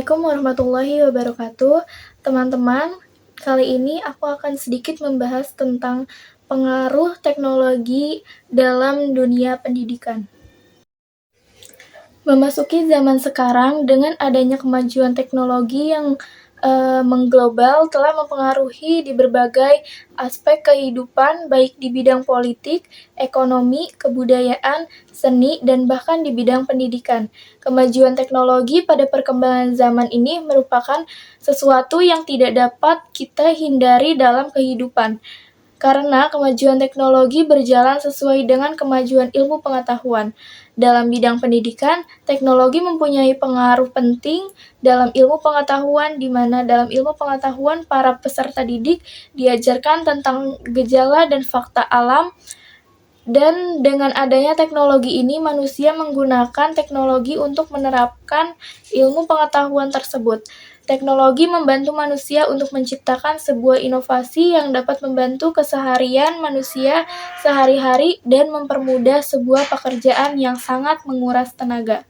Assalamualaikum warahmatullahi wabarakatuh. Teman-teman, kali ini aku akan sedikit membahas tentang pengaruh teknologi dalam dunia pendidikan. Memasuki zaman sekarang dengan adanya kemajuan teknologi yang mengglobal telah mempengaruhi di berbagai aspek kehidupan baik di bidang politik, ekonomi, kebudayaan, seni, dan bahkan di bidang pendidikan. Kemajuan teknologi pada perkembangan zaman ini merupakan sesuatu yang tidak dapat kita hindari dalam kehidupan. Karena kemajuan teknologi berjalan sesuai dengan kemajuan ilmu pengetahuan. Dalam bidang pendidikan, teknologi mempunyai pengaruh penting dalam ilmu pengetahuan, di mana dalam ilmu pengetahuan para peserta didik diajarkan tentang gejala dan fakta alam, dan dengan adanya teknologi ini manusia menggunakan teknologi untuk menerapkan ilmu pengetahuan tersebut. Teknologi membantu manusia untuk menciptakan sebuah inovasi yang dapat membantu keseharian manusia sehari-hari dan mempermudah sebuah pekerjaan yang sangat menguras tenaga.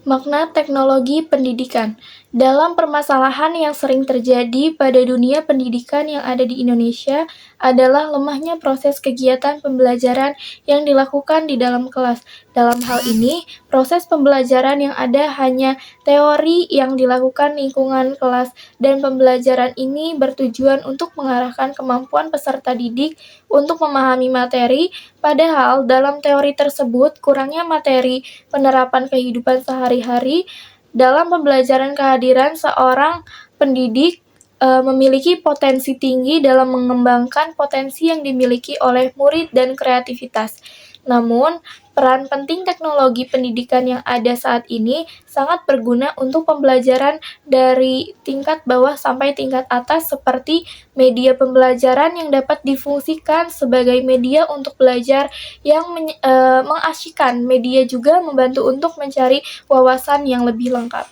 Makna teknologi pendidikan. Dalam permasalahan yang sering terjadi pada dunia pendidikan yang ada di Indonesia adalah lemahnya proses kegiatan pembelajaran yang dilakukan di dalam kelas. Dalam hal ini, proses pembelajaran yang ada hanya teori yang dilakukan lingkungan kelas, dan pembelajaran ini bertujuan untuk mengarahkan kemampuan peserta didik untuk memahami materi, padahal dalam teori tersebut kurangnya materi penerapan kehidupan sehari-hari. Dalam pembelajaran, kehadiran seorang pendidik memiliki potensi tinggi dalam mengembangkan potensi yang dimiliki oleh murid dan kreativitas. Namun, peran penting teknologi pendidikan yang ada saat ini sangat berguna untuk pembelajaran dari tingkat bawah sampai tingkat atas, seperti media pembelajaran yang dapat difungsikan sebagai media untuk belajar yang mengasyikkan. Media juga membantu untuk mencari wawasan yang lebih lengkap.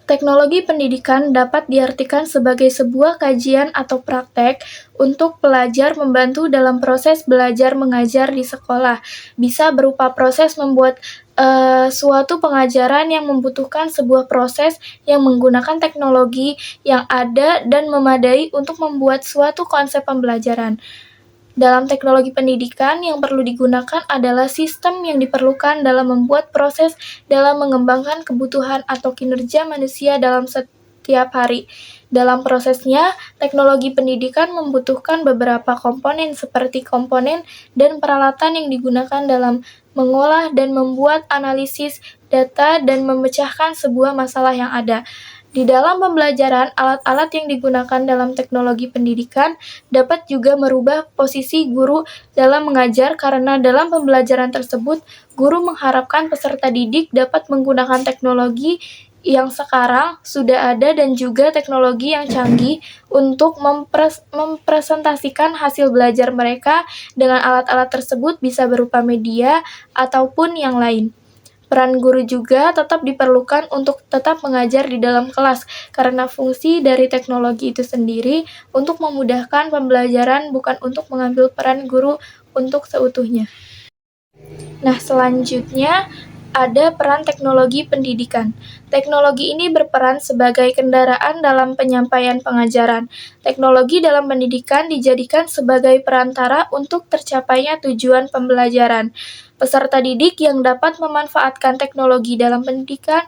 Teknologi pendidikan dapat diartikan sebagai sebuah kajian atau praktek untuk pelajar membantu dalam proses belajar mengajar di sekolah. Bisa berupa proses membuat suatu pengajaran yang membutuhkan sebuah proses yang menggunakan teknologi yang ada dan memadai untuk membuat suatu konsep pembelajaran. Dalam teknologi pendidikan, yang perlu digunakan adalah sistem yang diperlukan dalam membuat proses dalam mengembangkan kebutuhan atau kinerja manusia dalam setiap hari. Dalam prosesnya, teknologi pendidikan membutuhkan beberapa komponen seperti komponen dan peralatan yang digunakan dalam mengolah dan membuat analisis data dan memecahkan sebuah masalah yang ada. Di dalam pembelajaran, alat-alat yang digunakan dalam teknologi pendidikan dapat juga merubah posisi guru dalam mengajar, karena dalam pembelajaran tersebut, guru mengharapkan peserta didik dapat menggunakan teknologi yang sekarang sudah ada dan juga teknologi yang canggih untuk mempresentasikan hasil belajar mereka dengan alat-alat tersebut, bisa berupa media ataupun yang lain. Peran guru juga tetap diperlukan untuk tetap mengajar di dalam kelas, karena fungsi dari teknologi itu sendiri untuk memudahkan pembelajaran, bukan untuk mengambil peran guru untuk seutuhnya. Nah, selanjutnya ada peran teknologi pendidikan. Teknologi ini berperan sebagai kendaraan dalam penyampaian pengajaran. Teknologi dalam pendidikan dijadikan sebagai perantara untuk tercapainya tujuan pembelajaran. Peserta didik yang dapat memanfaatkan teknologi dalam pendidikan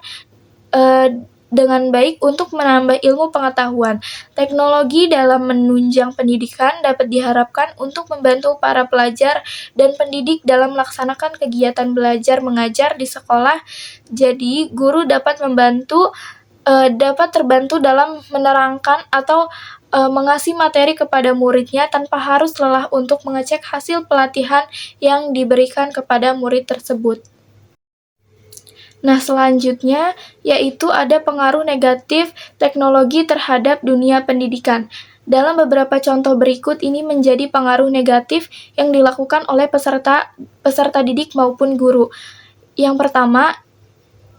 dengan baik untuk menambah ilmu pengetahuan. Teknologi dalam menunjang pendidikan dapat diharapkan untuk membantu para pelajar dan pendidik dalam melaksanakan kegiatan belajar mengajar di sekolah. Jadi, guru dapat terbantu dalam menerangkan atau mengasih materi kepada muridnya tanpa harus lelah untuk mengecek hasil pelatihan yang diberikan kepada murid tersebut. Nah, selanjutnya yaitu ada pengaruh negatif teknologi terhadap dunia pendidikan. Dalam beberapa contoh berikut ini menjadi pengaruh negatif yang dilakukan oleh peserta didik maupun guru. Yang pertama,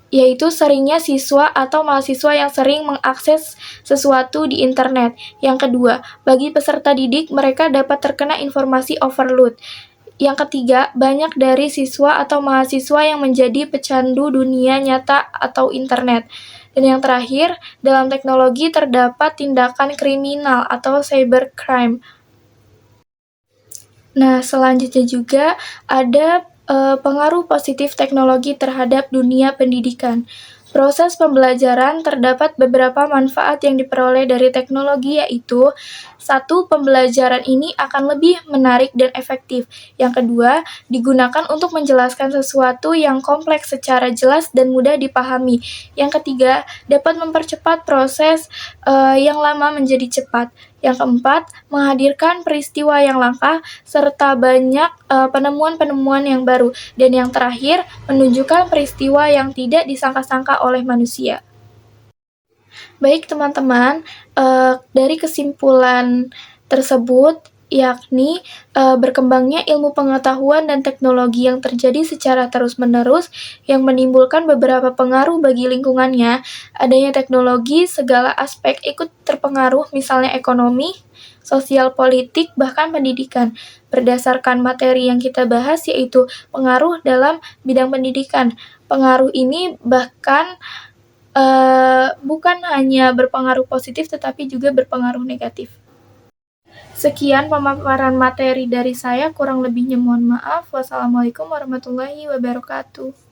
yaitu seringnya siswa atau mahasiswa yang sering mengakses sesuatu di internet. Yang kedua, bagi peserta didik, mereka dapat terkena informasi overload. Yang ketiga, banyak dari siswa atau mahasiswa yang menjadi pecandu dunia nyata atau internet. Dan yang terakhir, dalam teknologi terdapat tindakan kriminal atau cybercrime. Nah, selanjutnya juga ada pengaruh positif teknologi terhadap dunia pendidikan. Proses pembelajaran terdapat beberapa manfaat yang diperoleh dari teknologi, yaitu: satu, pembelajaran ini akan lebih menarik dan efektif. Yang kedua, digunakan untuk menjelaskan sesuatu yang kompleks secara jelas dan mudah dipahami. Yang ketiga, dapat mempercepat proses yang lama menjadi cepat. Yang keempat, menghadirkan peristiwa yang langka serta banyak penemuan-penemuan yang baru. Dan yang terakhir, menunjukkan peristiwa yang tidak disangka-sangka oleh manusia. Baik teman-teman, dari kesimpulan tersebut, yakni berkembangnya ilmu pengetahuan dan teknologi yang terjadi secara terus-menerus yang menimbulkan beberapa pengaruh bagi lingkungannya. Adanya teknologi, segala aspek ikut terpengaruh, misalnya ekonomi, sosial, politik, bahkan pendidikan. Berdasarkan materi yang kita bahas, yaitu pengaruh dalam bidang pendidikan. Pengaruh ini bahkan bukan hanya berpengaruh positif tetapi juga berpengaruh negatif. Sekian pemaparan materi dari saya, kurang lebihnya mohon maaf. Wassalamualaikum warahmatullahi wabarakatuh.